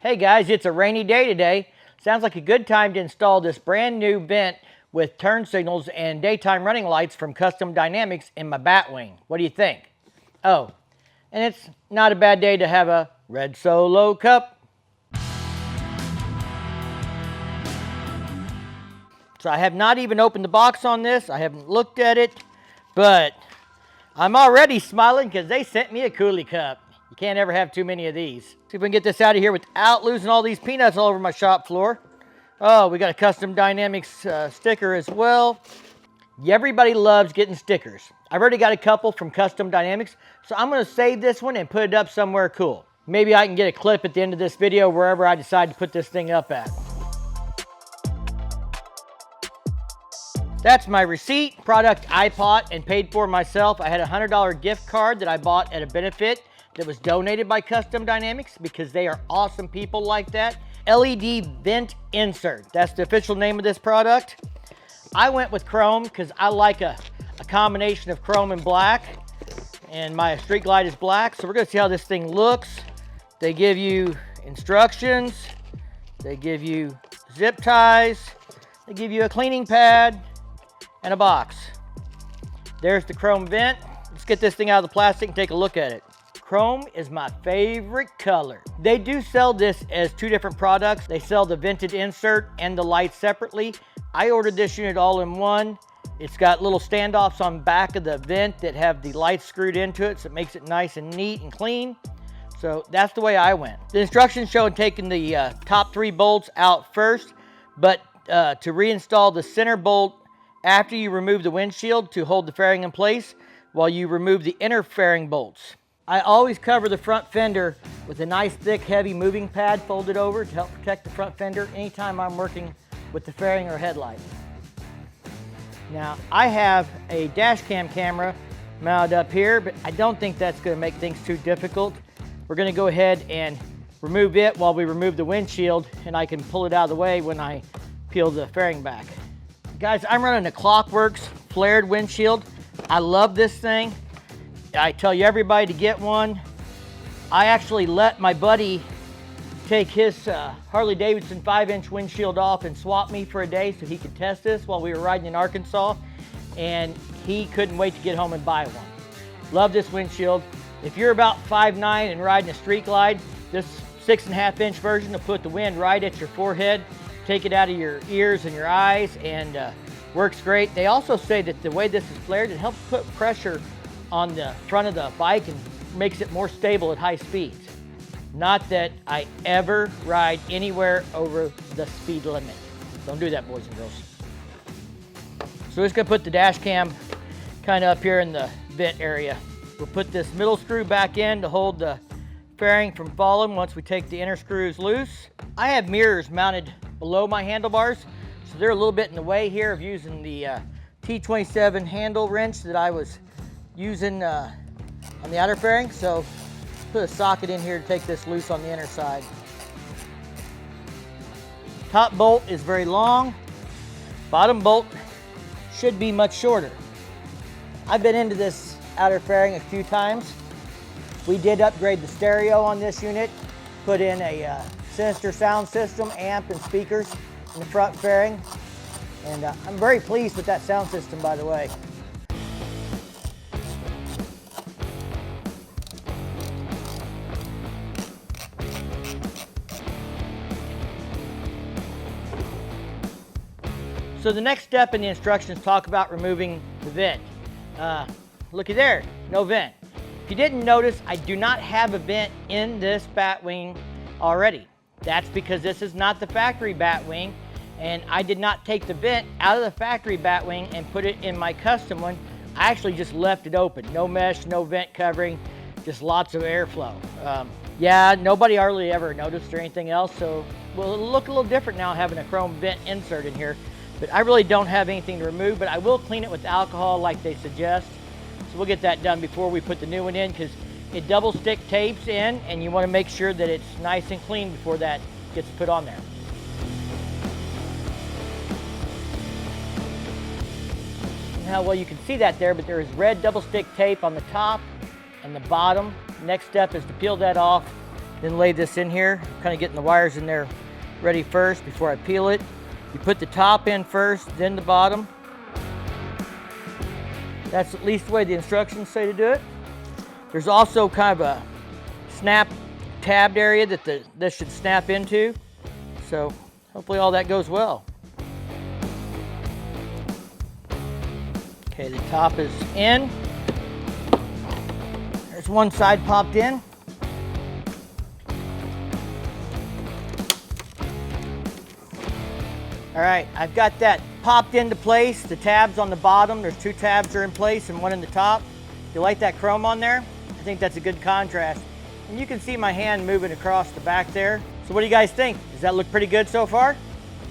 Hey guys, it's a rainy day today. Sounds like a good time to install this brand new vent with turn signals and daytime running lights from Custom Dynamics in my Batwing. What do you think? Oh, and it's not a bad day to have a red Solo cup. So I have not even opened the box on this. I haven't looked at it, but I'm already smiling because they sent me a coolie cup. You can't ever have too many of these. See if we can get this out of here without losing all these peanuts all over my shop floor. Oh, we got a Custom Dynamics sticker as well. Everybody loves getting stickers. I've already got a couple from Custom Dynamics, so I'm going to save this one and put it up somewhere cool. Maybe I can get a clip at the end of this video wherever I decide to put this thing up at. That's my receipt, product I bought and paid for myself. I had a $100 gift card that I bought at a benefit that was donated by Custom Dynamics because they are awesome people like that. LED Vent Insert, that's the official name of this product. I went with chrome because I like a combination of chrome and black, and my street light is black, so we're gonna see how this thing looks. They give you instructions, they give you zip ties, they give you a cleaning pad, and a box. There's the chrome vent. Let's get this thing out of the plastic and take a look at it. Chrome is my favorite color. They do sell this as two different products. They sell the vented insert and the light separately. I ordered this unit all in one. It's got little standoffs on the back of the vent that have the lights screwed into it, so it makes it nice and neat and clean. So that's the way I went. The instructions show taking the top 3 bolts out first, but to reinstall the center bolt after you remove the windshield to hold the fairing in place while you remove the inner fairing bolts. I always cover the front fender with a nice thick heavy moving pad folded over to help protect the front fender anytime I'm working with the fairing or headlight. Now I have a dash cam camera mounted up here, but I don't think that's going to make things too difficult. We're going to go ahead and remove it while we remove the windshield, and I can pull it out of the way when I peel the fairing back. Guys, I'm running a Clockworks flared windshield. I love this thing. I tell you everybody to get one. I actually let my buddy take his Harley Davidson 5-inch windshield off and swap me for a day so he could test this while we were riding in Arkansas, and he couldn't wait to get home and buy one. Love this windshield. If you're about 5'9" and riding a street glide, this 6.5-inch version will put the wind right at your forehead, take it out of your ears and your eyes, and works great. They also say that the way this is flared, it helps put pressure on the front of the bike and makes it more stable at high speeds. Not that I ever ride anywhere over the speed limit. Don't do that, boys and girls. So we're just gonna put the dash cam kind of up here in the vent area. We'll put this middle screw back in to hold the fairing from falling once we take the inner screws loose. I have mirrors mounted below my handlebars, so they're a little bit in the way here of using the T27 handle wrench that I was using on the outer fairing. So put a socket in here to take this loose on the inner side. Top bolt is very long. Bottom bolt should be much shorter. I've been into this outer fairing a few times. We did upgrade the stereo on this unit, put in a Sinister sound system, amp and speakers in the front fairing, and I'm very pleased with that sound system, by the way. So the next step in the instructions talk about removing the vent. Looky there, no vent. If you didn't notice, I do not have a vent in this Batwing already. That's because this is not the factory Batwing, and I did not take the vent out of the factory Batwing and put it in my custom one. I actually just left it open. No mesh, no vent covering, just lots of airflow. Yeah, nobody hardly ever noticed or anything else, so well, it'll look a little different now having a chrome vent insert in here. But I really don't have anything to remove, but I will clean it with alcohol like they suggest. So we'll get that done before we put the new one in, because it double stick tapes in, and you want to make sure that it's nice and clean before that gets put on there. Now, well, you can see that there, but there is red double stick tape on the top and the bottom. Next step is to peel that off Then lay this in here, kind of getting the wires in there ready first before I peel it. You put the top in first, then the bottom. That's at least the way the instructions say to do it. There's also kind of a snap tabbed area that this should snap into. So hopefully all that goes well. Okay, the top is in. There's one side popped in. All right, I've got that popped into place. The tabs on the bottom, there's 2 tabs are in place and one in the top. You like that chrome on there? I think that's a good contrast. And you can see my hand moving across the back there. So what do you guys think? Does that look pretty good so far?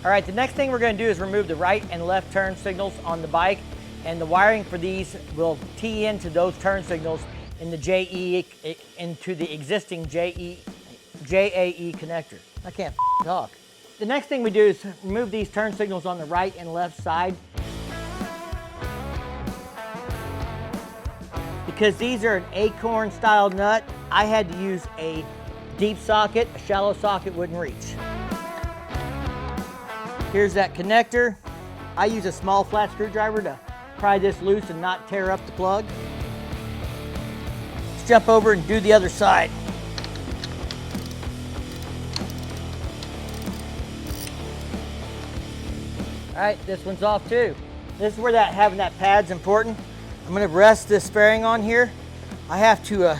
All right, the next thing we're gonna do is remove the right and left turn signals on the bike, and the wiring for these will tee into those turn signals in the into the existing JAE connector. I can't talk. The next thing we do is remove these turn signals on the right and left side. Because these are an acorn style nut, I had to use a deep socket. A shallow socket wouldn't reach. Here's that connector. I use a small flat screwdriver to pry this loose and not tear up the plug. Let's jump over and do the other side. All right, this one's off too. This is where having that pad's important. I'm gonna rest this fairing on here. I have to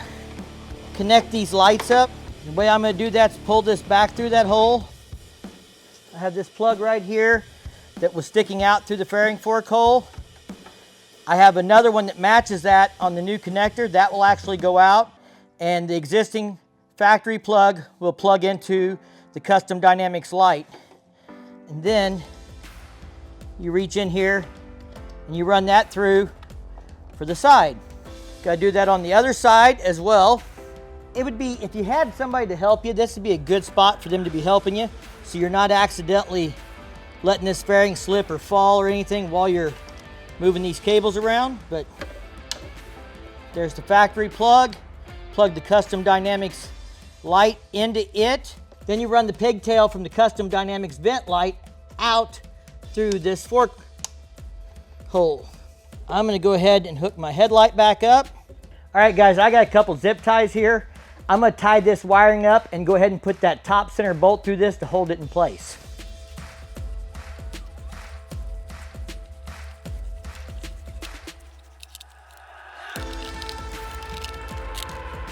connect these lights up. The way I'm gonna do that is pull this back through that hole. I have this plug right here that was sticking out through the fairing fork hole. I have another one that matches that on the new connector. That will actually go out, and the existing factory plug will plug into the Custom Dynamics light. And then you reach in here and you run that through for the side. Got to do that on the other side as well. It would be, if you had somebody to help you, this would be a good spot for them to be helping you, so you're not accidentally letting this fairing slip or fall or anything while you're moving these cables around. But there's the factory plug. Plug the Custom Dynamics light into it. Then you run the pigtail from the Custom Dynamics VentLight out through this fork hole. I'm gonna go ahead and hook my headlight back up. All right guys, I got a couple zip ties here. I'm gonna tie this wiring up and go ahead and put that top center bolt through this to hold it in place.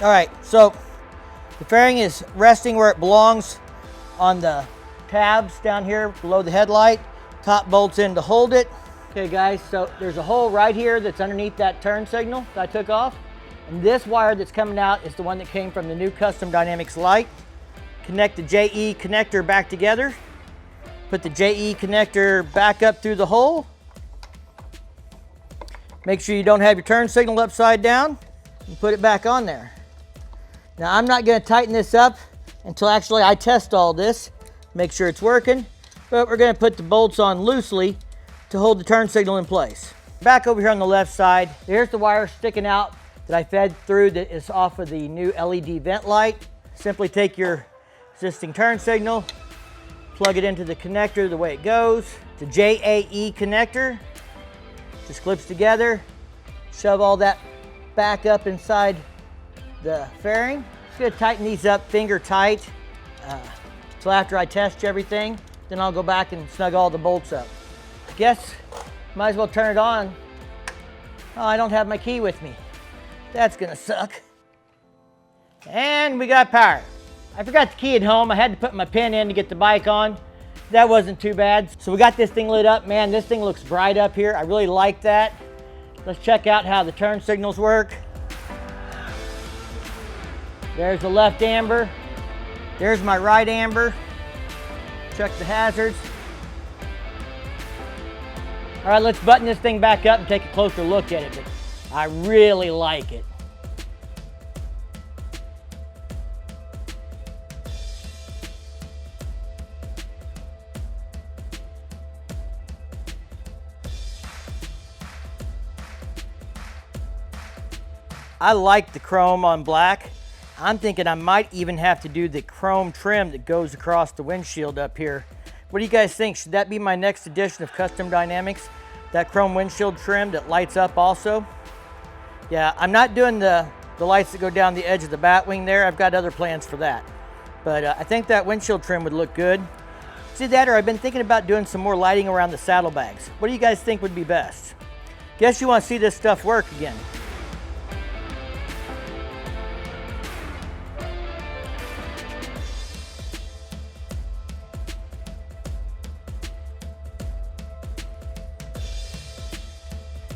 All right, so the fairing is resting where it belongs on the tabs down here below the headlight. Top bolts in to hold it. Okay guys, so there's a hole right here that's underneath that turn signal that I took off. And this wire that's coming out is the one that came from the new Custom Dynamics light. Connect the JE connector back together. Put the JE connector back up through the hole. Make sure you don't have your turn signal upside down, and put it back on there. Now I'm not gonna tighten this up until actually I test all this, make sure it's working. But we're gonna put the bolts on loosely to hold the turn signal in place. Back over here on the left side, there's the wire sticking out that I fed through that is off of the new LED VentLight. Simply take your existing turn signal, plug it into the connector the way it goes. The JAE connector just clips together. Shove all that back up inside the fairing. Just gonna tighten these up finger tight till after I test everything. Then I'll go back and snug all the bolts up. I guess might as well turn it on. Oh, I don't have my key with me. That's gonna suck. And we got power. I forgot the key at home. I had to put my pin in to get the bike on. That wasn't too bad. So we got this thing lit up. Man, this thing looks bright up here. I really like that. Let's check out how the turn signals work. There's the left amber. There's my right amber. Check the hazards. All right, let's button this thing back up and take a closer look at it. But I really like it. I like the chrome on black. I'm thinking I might even have to do the chrome trim that goes across the windshield up here. What do you guys think? Should that be my next edition of Custom Dynamics? That chrome windshield trim that lights up also? Yeah, I'm not doing the lights that go down the edge of the Batwing there. I've got other plans for that. But I think that windshield trim would look good. See that, or I've been thinking about doing some more lighting around the saddlebags. What do you guys think would be best? Guess you want to see this stuff work again.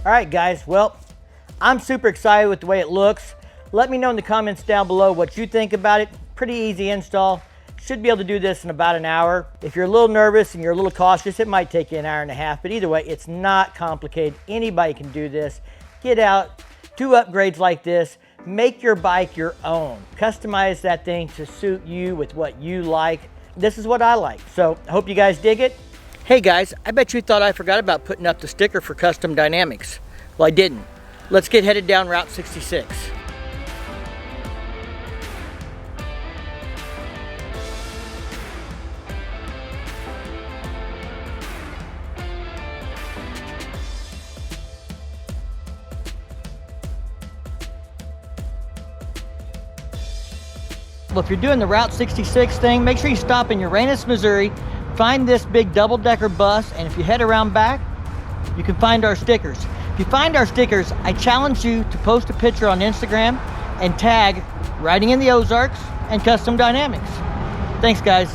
All right, guys, well, I'm super excited with the way it looks. Let me know in the comments down below what you think about it. Pretty easy install. Should be able to do this in about an hour. If you're a little nervous and you're a little cautious, it might take you an hour and a half, but either way, it's not complicated. Anybody can do this. Get out, do upgrades like this, make your bike your own. Customize that thing to suit you with what you like. This is what I like, so I hope you guys dig it. Hey guys, I bet you thought I forgot about putting up the sticker for Custom Dynamics. Well, I didn't. Let's get headed down Route 66. Well, if you're doing the Route 66 thing, make sure you stop in Uranus, Missouri, find this big double-decker bus, and if you head around back, you can find our stickers. If you find our stickers, I challenge you to post a picture on Instagram and tag Riding in the Ozarks and Custom Dynamics. Thanks, guys.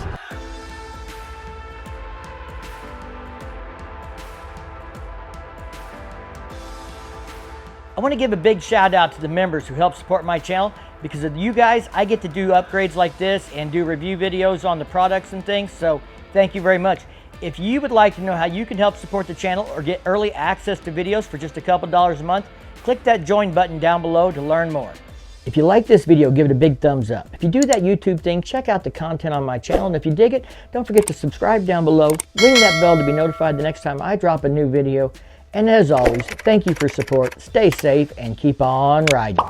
I want to give a big shout out to the members who help support my channel. Because of you guys, I get to do upgrades like this and do review videos on the products and things, so thank you very much. If you would like to know how you can help support the channel or get early access to videos for just a couple dollars a month, click that join button down below to learn more. If you like this video, give it a big thumbs up. If you do that YouTube thing, check out the content on my channel, and if you dig it, don't forget to subscribe down below, ring that bell to be notified the next time I drop a new video, and as always, thank you for support, stay safe, and keep on riding.